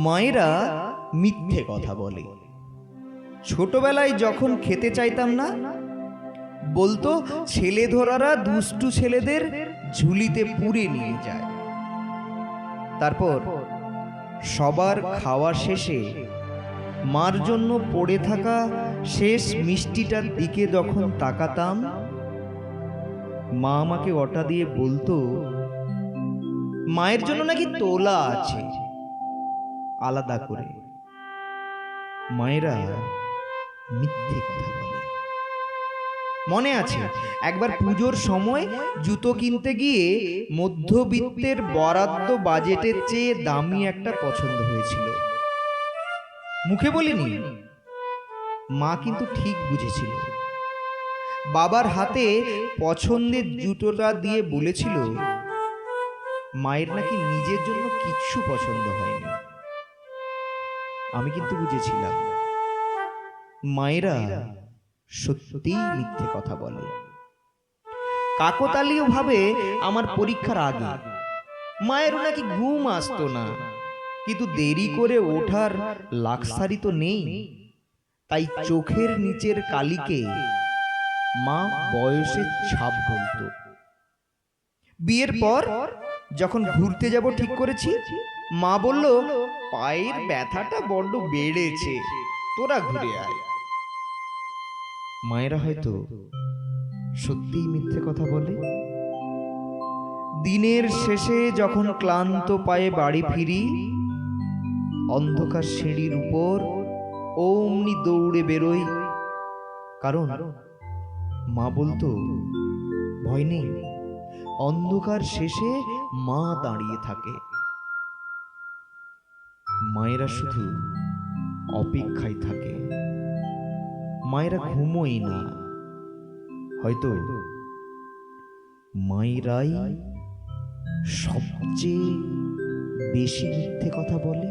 মায়েরা মিথ্যে কথা বলে। ছোটবেলায় যখন খেতে চাইতাম না, বলতো ছেলে ধরারা দুষ্টু ছেলেদের ঝুলিতে পুরে নিয়ে যায়। তারপর সবার খাওয়া শেষে মার জন্য পড়ে থাকা শেষ মিষ্টিটার দিকে যখন তাকাতাম, মা আমাকে ওটা দিয়ে বলতো মায়ের জন্য নাকি তোলা আছে আলাদা করে। মায়েরা মিথ্যে কথা বলে। মনে আছে একবার পুজোর সময় জুতো কিনতে গিয়ে মধ্যবিত্তের বরাদ্দ বাজেটের চেয়ে দামি একটা পছন্দ হয়েছিল। মুখে বলিনি, মা কিন্তু ঠিক বুঝেছিল। বাবার হাতে পছন্দের জুতোটা দিয়ে বলেছিল মায়ের নাকি নিজের জন্য কিচ্ছু পছন্দ হয়নি। আমি কিন্তু বুঝেছিলাম মায়েরা সত্যিই মিথ্যে কথা বলে। কাকতালীয় ভাবে আমার পরীক্ষার আগে মায়েরও নাকি ঘুম আসতো না, কিন্তু দেরি করে ওঠার লাক্সারি তো নেই, তাই চোখের নিচের কালিকে মা বয়সের ছাপ বলতো। বিয়ের পর যখন ঘুরতে যাব ঠিক করেছি, মা বলল পায়ের ব্যথাটা বড্ড বেড়েছে, তোরা ঘুরে আয়। মায়েরা হয়তো সত্যিই মিথ্যে কথা বলে। দিনের শেষে যখন ক্লান্ত পায়ে বাড়ি ফিরি, অন্ধকার সিঁড়ির উপর অমনি দৌড়ে বেরোই, কারণ মা বলতো ভয় নেই, অন্ধকার শেষে মা দাঁড়িয়ে থাকে। মায়েরা শুধু অপেক্ষায় থাকে, মায়েরা ঘুমোয় না। হয়তো মায়েরাই সবচেয়ে বেশি মিথ্যে কথা বলে।